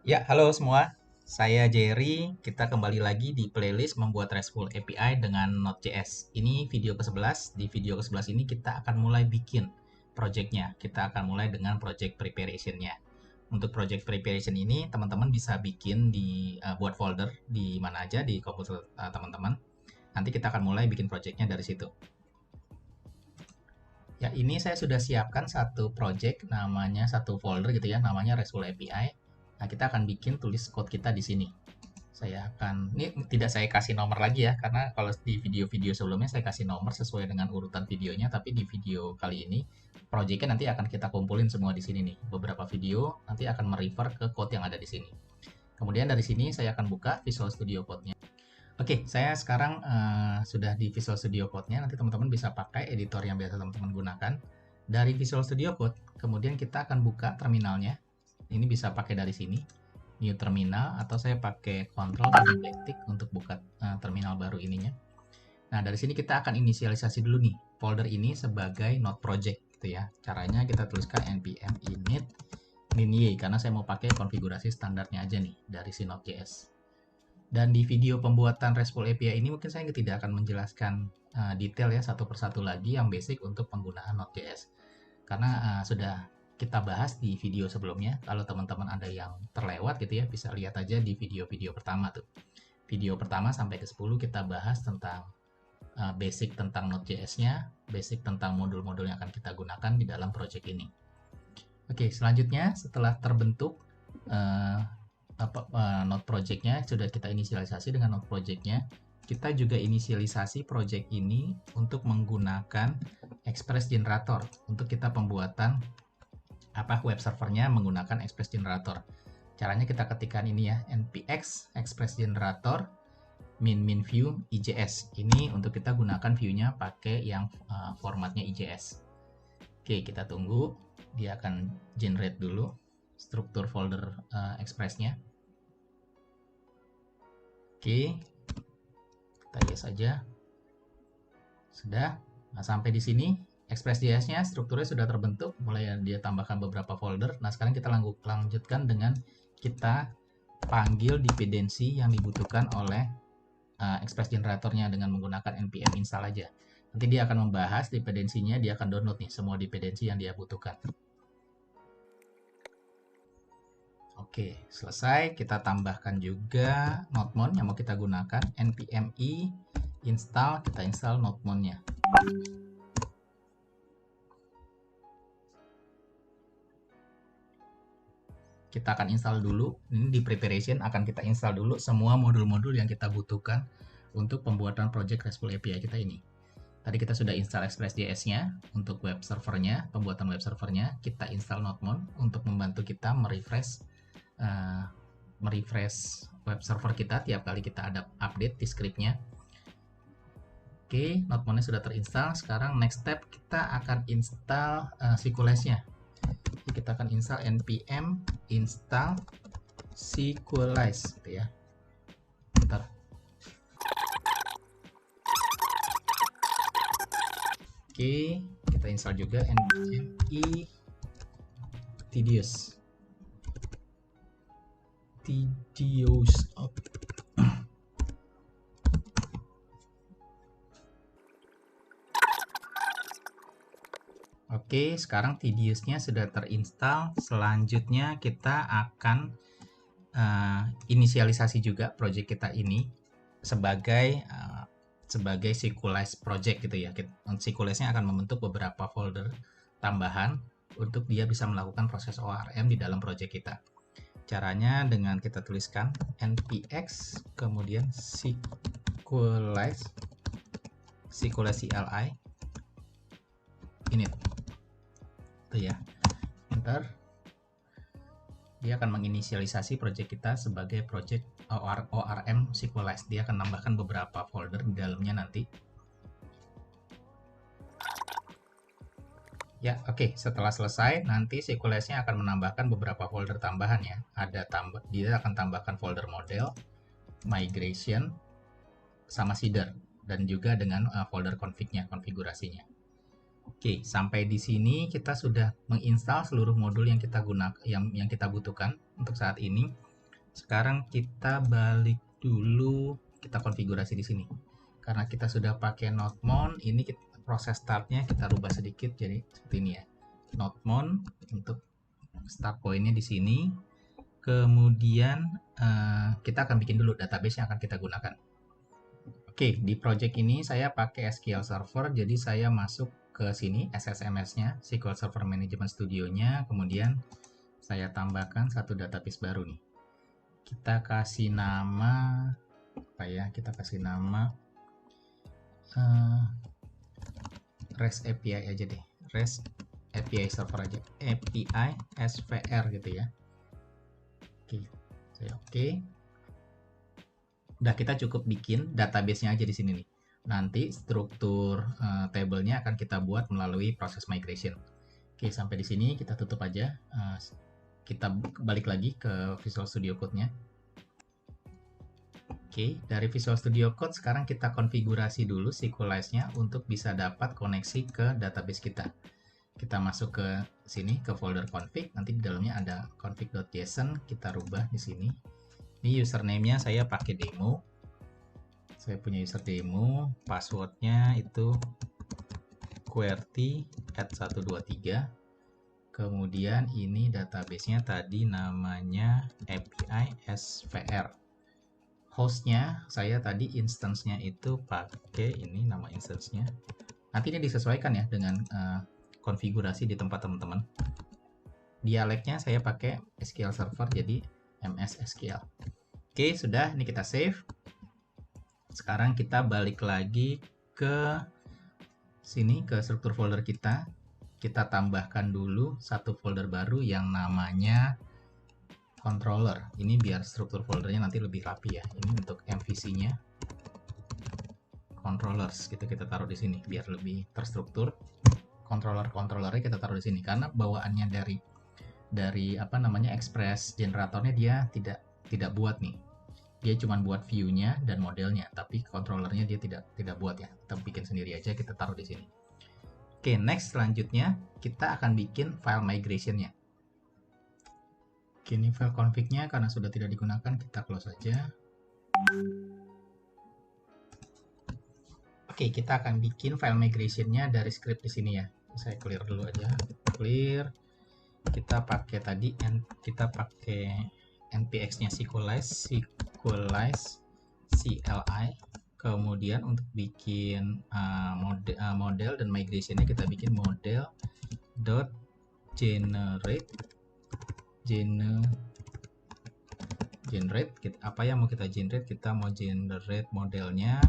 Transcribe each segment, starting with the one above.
Ya, halo semua. Saya Jerry. Kita kembali lagi di playlist membuat RESTful API dengan Node.js. Ini video ke-11. Di video ke-11 ini kita akan mulai bikin project-nya. Kita akan mulai dengan project preparation-nya. Untuk project preparation ini, teman-teman bisa bikin buat folder di mana aja di komputer teman-teman. Nanti kita akan mulai bikin project-nya dari situ. Ya, ini saya sudah siapkan satu project, namanya satu folder gitu ya, namanya RESTful API. Nah, kita akan bikin tulis code kita di sini. Ini tidak saya kasih nomor lagi ya, karena kalau di video-video sebelumnya saya kasih nomor sesuai dengan urutan videonya, tapi di video kali ini projectnya nanti akan kita kumpulin semua di sini nih. Beberapa video nanti akan merefer ke code yang ada di sini. Kemudian dari sini saya akan buka Visual Studio Code-nya. Oke, saya sekarang sudah di Visual Studio Code-nya. Nanti teman-teman bisa pakai editor yang biasa teman-teman gunakan. Dari Visual Studio Code, kemudian kita akan buka terminalnya. Ini bisa pakai dari sini, New Terminal, atau saya pakai Ctrl dan Backtick untuk buka terminal baru ininya. Nah, dari sini kita akan inisialisasi dulu nih, folder ini sebagai Node Project gitu ya. Caranya kita tuliskan npm init min-y, karena saya mau pakai konfigurasi standarnya aja nih dari si Node.js. Dan di video pembuatan RESTful API ini mungkin saya tidak akan menjelaskan detail ya satu persatu lagi yang basic untuk penggunaan Node.js. Karena sudah kita bahas di video sebelumnya. Kalau teman-teman ada yang terlewat gitu ya, bisa lihat aja di video-video pertama tuh. Video pertama sampai ke 10 kita bahas tentang basic tentang Node.js-nya, basic tentang modul-modul yang akan kita gunakan di dalam project ini. Oke, selanjutnya setelah terbentuk Node project-nya sudah kita inisialisasi dengan Node project-nya, kita juga inisialisasi project ini untuk menggunakan Express Generator untuk kita pembuatan web servernya menggunakan Express Generator. Caranya kita ketikkan ini ya, npx Express Generator min view IJS. Ini untuk kita gunakan view-nya pakai yang formatnya IJS. Oke, kita tunggu. Dia akan generate dulu struktur folder Express-nya. Oke, kita yes saja. Sudah. Nah, sampai di sini Express.js-nya strukturnya sudah terbentuk, mulai dia tambahkan beberapa folder. Nah, sekarang kita lanjutkan dengan kita panggil dependensi yang dibutuhkan oleh Express Generator-nya dengan menggunakan npm install aja. Nanti dia akan membahas dependensinya, dia akan download nih semua dependensi yang dia butuhkan. Oke, selesai. Kita tambahkan juga nodemon yang mau kita gunakan. npm i install, kita install nodemon-nya. Kita akan install dulu. Ini di preparation akan kita install dulu semua modul-modul yang kita butuhkan untuk pembuatan project RESTful API kita ini. Tadi kita sudah install Express.js-nya untuk web servernya, pembuatan web servernya. Kita install nodemon untuk membantu kita merefresh web server kita tiap kali kita ada update di scriptnya. Oke, nodemon-nya sudah terinstall. Sekarang next step kita akan install SQLite-nya. Kita akan install npm install SQLite gitu ya. Bentar. Oke, kita install juga npm i tedious. Oke, sekarang Tedious-nya sudah terinstall. Selanjutnya kita akan inisialisasi juga project kita ini sebagai SQLite project gitu ya. SQLite-nya akan membentuk beberapa folder tambahan untuk dia bisa melakukan proses ORM di dalam project kita. Caranya dengan kita tuliskan npx kemudian SQLite CLI init. Itu ya. Enter. Dia akan menginisialisasi project kita sebagai project ORM SQLite. Dia akan nambahkan beberapa folder di dalamnya nanti. Ya, oke. Setelah selesai, nanti SQLite-nya akan menambahkan beberapa folder tambahan ya. Dia akan tambahkan folder model, migration, sama seeder, dan juga dengan folder config-nya, konfigurasinya. Oke, sampai di sini kita sudah menginstal seluruh modul yang kita butuhkan untuk saat ini. Sekarang kita balik dulu, kita konfigurasi di sini. Karena kita sudah pakai node mount, ini proses startnya kita rubah sedikit jadi seperti ini ya. Node mount untuk start pointnya di sini. Kemudian kita akan bikin dulu database yang akan kita gunakan. Oke, di project ini saya pakai SQL Server, jadi saya masuk ke sini SSMS-nya, SQL Server Management Studio-nya, kemudian saya tambahkan satu database baru nih. Kita kasih nama apa ya? Kita kasih nama REST API aja deh. REST API server aja. API SVR gitu ya. Oke, saya oke. Udah, kita cukup bikin database-nya aja di sini nih. Nanti struktur table-nya akan kita buat melalui proses migration. Oke, sampai di sini kita tutup aja. Kita balik lagi ke Visual Studio Code-nya. Oke, dari Visual Studio Code sekarang kita konfigurasi dulu SQLize-nya untuk bisa dapat koneksi ke database kita. Kita masuk ke sini, ke folder config. Nanti di dalamnya ada config.json, kita rubah di sini. Ini username-nya saya pakai demo. Saya punya user demo, password-nya itu QWERTY@123. Kemudian ini database-nya tadi namanya API SVR. Host-nya saya tadi instance-nya itu pakai ini nama instance-nya. Nanti ini disesuaikan ya dengan konfigurasi di tempat teman-teman. Dialeknya saya pakai SQL Server jadi MS SQL. Oke, sudah, ini kita save. Sekarang kita balik lagi ke sini, ke struktur folder kita. Kita tambahkan dulu satu folder baru yang namanya controller. Ini biar struktur foldernya nanti lebih rapi ya. Ini untuk MVC-nya. Controllers gitu kita taruh di sini biar lebih terstruktur. Controllernya kita taruh di sini karena bawaannya dari apa namanya Express generatornya dia tidak buat nih. Dia cuma buat view-nya dan modelnya, tapi controllernya dia tidak buat ya. Kita bikin sendiri aja, kita taruh di sini. Oke, next selanjutnya kita akan bikin file migration-nya. Oke, ini file config-nya karena sudah tidak digunakan, kita close aja. Oke, kita akan bikin file migration-nya dari script di sini ya. Saya clear dulu aja. Clear. Kita pakai tadi, kita pakai npx-nya SQLize CLI. Kemudian untuk bikin model dan migration-nya kita bikin model.generate apa yang mau kita generate. Kita mau generate modelnya,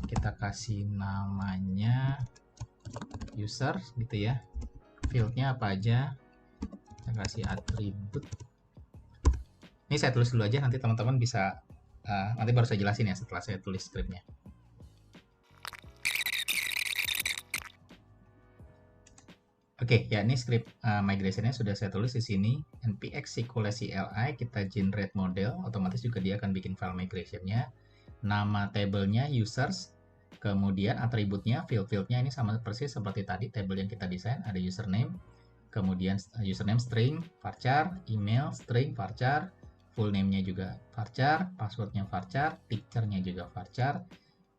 kita kasih namanya user gitu ya, fieldnya apa aja, kita kasih atribut. Ini saya tulis dulu aja, nanti teman-teman bisa nanti baru saya jelasin ya setelah saya tulis scriptnya. Oke, ya ini script migration-nya sudah saya tulis di sini. npx SQLize CLI, kita generate model, otomatis juga dia akan bikin file migration-nya. Nama table-nya users, kemudian atributnya, field-fieldnya ini sama persis seperti tadi table yang kita desain, ada username, kemudian username string varchar, email string varchar, full name-nya juga varchar, password-nya varchar, picture-nya juga varchar,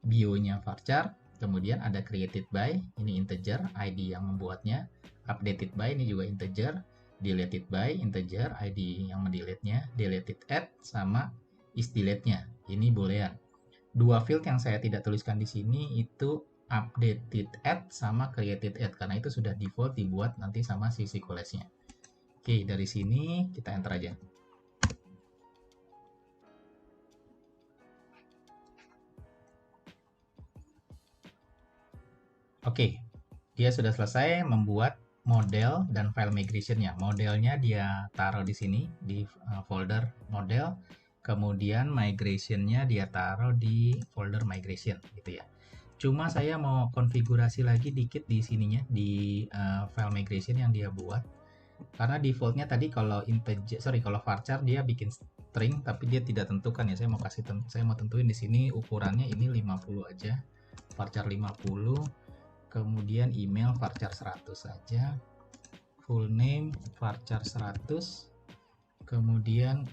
bio-nya varchar, kemudian ada created by, ini integer, ID yang membuatnya, updated by ini juga integer, deleted by integer, ID yang mendelete-nya, deleted at sama is delete-nya, ini boolean. Dua field yang saya tidak tuliskan di sini itu updated at sama created at, karena itu sudah default dibuat nanti sama si SQLize-nya. Oke, dari sini kita enter aja. Oke, dia sudah selesai membuat model dan file migration-nya. Modelnya dia taruh di sini di folder model, kemudian migration-nya dia taruh di folder migration gitu ya. Cuma saya mau konfigurasi lagi dikit di sininya di file migration yang dia buat. Karena defaultnya tadi kalau kalau varchar dia bikin string tapi dia tidak tentukan ya. Saya mau tentuin di sini ukurannya ini 50 aja. Varchar 50. Kemudian email varchar 100 saja, full name varchar 100, kemudian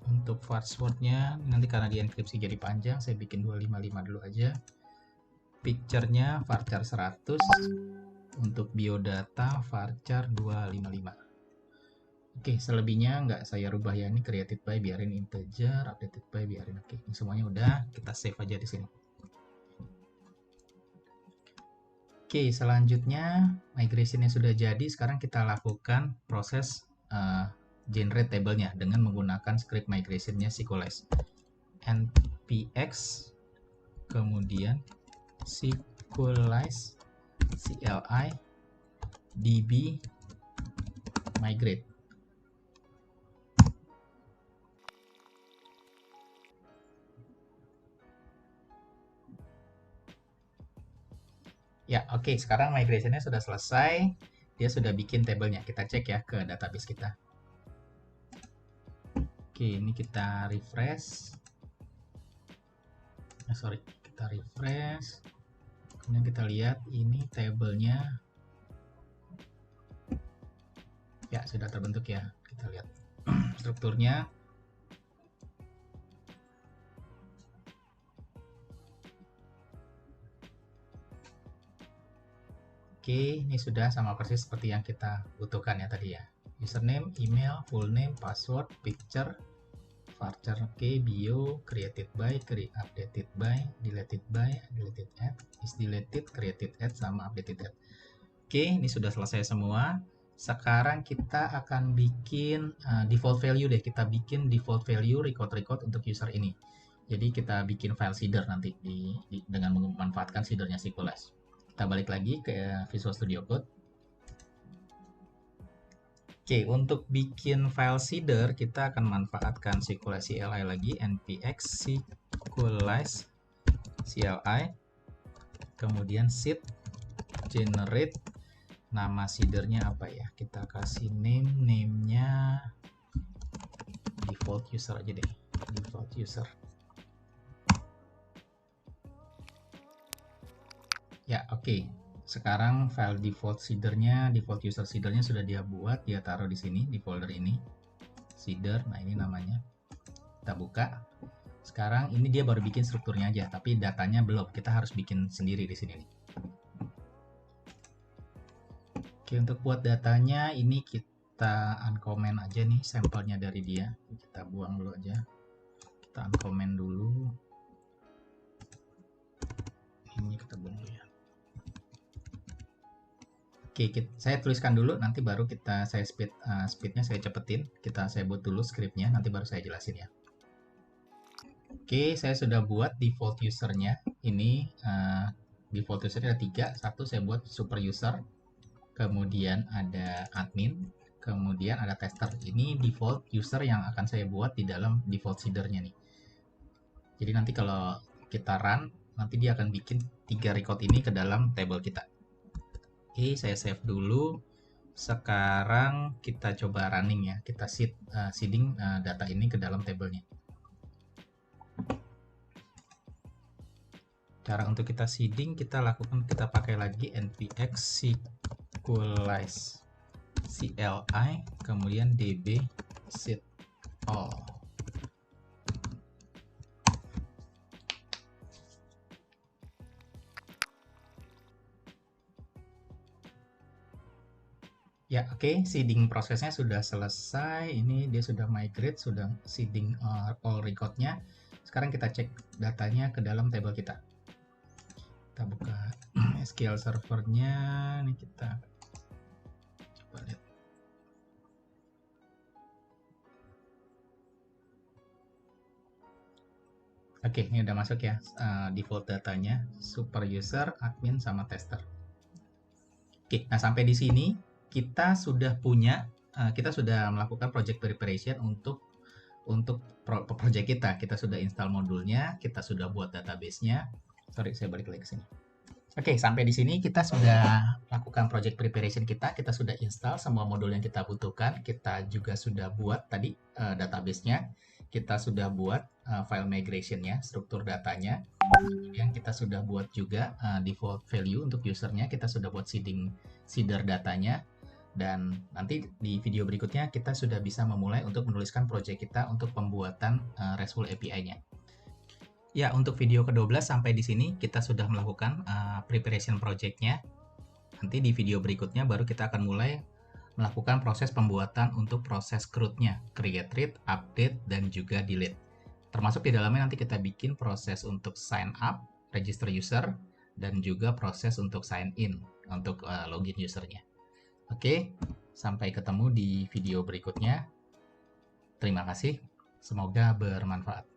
Untuk passwordnya nanti karena di enkripsi jadi panjang, saya bikin 255 dulu aja. Picture-nya varchar 100. Untuk biodata varchar 255. Oke, selebihnya nggak saya rubah ya. Ini created by biarin integer, updated by biarin. Oke, ini semuanya udah. Kita save aja di sini. Oke, selanjutnya migration-nya sudah jadi. Sekarang kita lakukan proses generate table-nya dengan menggunakan script migration-nya Sequelize. npx kemudian Sequelize CLI db migrate. Ya, oke. Sekarang migration-nya sudah selesai. Dia sudah bikin tabelnya. Kita cek ya ke database kita. Oke, ini kita refresh. Sorry, kita refresh. Kemudian kita lihat ini tabelnya. Ya, sudah terbentuk ya. Kita lihat strukturnya. Oke, ini sudah sama persis seperti yang kita butuhkan ya tadi ya. Username, email, full name, password, picture, varchar, oke, bio, created by, updated by, deleted add, is deleted, created add, sama updated add. Oke, ini sudah selesai semua. Sekarang kita akan bikin default value deh. Kita bikin default value record untuk user ini. Jadi kita bikin file seeder nanti dengan memanfaatkan seedernya Sequelize. Kita balik lagi ke Visual Studio Code. Oke, untuk bikin file seeder kita akan manfaatkan Sequelize CLI lagi, npx Sequelize CLI, kemudian seed generate. Nama seedernya apa ya? Kita kasih name-nya default user aja deh, default user. Ya, oke. Sekarang file default seedernya, default user seedernya sudah dia buat, dia taruh di sini di folder ini. Seeder, nah ini namanya. Kita buka. Sekarang ini dia baru bikin strukturnya aja, tapi datanya belum. Kita harus bikin sendiri di sini nih. Oke, untuk buat datanya ini kita uncomment aja nih sampelnya dari dia. Kita buang dulu aja. Kita uncomment dulu. Ini kita buang dulu ya. Oke, saya tuliskan dulu, nanti baru saya speednya saya cepetin. Saya buat dulu scriptnya, nanti baru saya jelasin ya. Oke, saya sudah buat default usernya. Ini default usernya ada 3. Satu saya buat super user, kemudian ada admin, kemudian ada tester. Ini default user yang akan saya buat di dalam default seedernya nih. Jadi nanti kalau kita run, nanti dia akan bikin 3 record ini ke dalam table kita. Oke, saya save dulu. Sekarang kita coba running ya. Kita seeding data ini ke dalam tabelnya. Cara untuk kita seeding kita pakai lagi npx Sequelize CLI kemudian db seed all. Ya, oke, seeding prosesnya sudah selesai. Ini dia sudah migrate, sudah seeding all record-nya. Sekarang kita cek datanya ke dalam table kita. Kita buka SQL servernya. Ini kita coba lihat. Oke, ini udah masuk ya default datanya, super user, admin, sama tester. Oke, nah sampai di sini kita sudah melakukan project preparation untuk project kita. Kita sudah install modulnya, kita sudah buat database-nya. Sorry, saya balik lagi ke sini. Oke, sampai di sini kita sudah lakukan project preparation kita sudah install semua modul yang kita butuhkan. Kita juga sudah buat tadi database-nya. Kita sudah buat file migration-nya, struktur datanya. Kemudian kita sudah buat juga default value untuk usernya. Kita sudah buat seeder datanya. Dan nanti di video berikutnya kita sudah bisa memulai untuk menuliskan project kita untuk pembuatan RESTful API-nya. Ya, untuk video ke-12 sampai di sini kita sudah melakukan preparation project-nya. Nanti di video berikutnya baru kita akan mulai melakukan proses pembuatan untuk proses CRUD-nya, create, read, update, dan juga delete. Termasuk di dalamnya nanti kita bikin proses untuk sign up, register user, dan juga proses untuk sign in, untuk login usernya. Oke, sampai ketemu di video berikutnya. Terima kasih, semoga bermanfaat.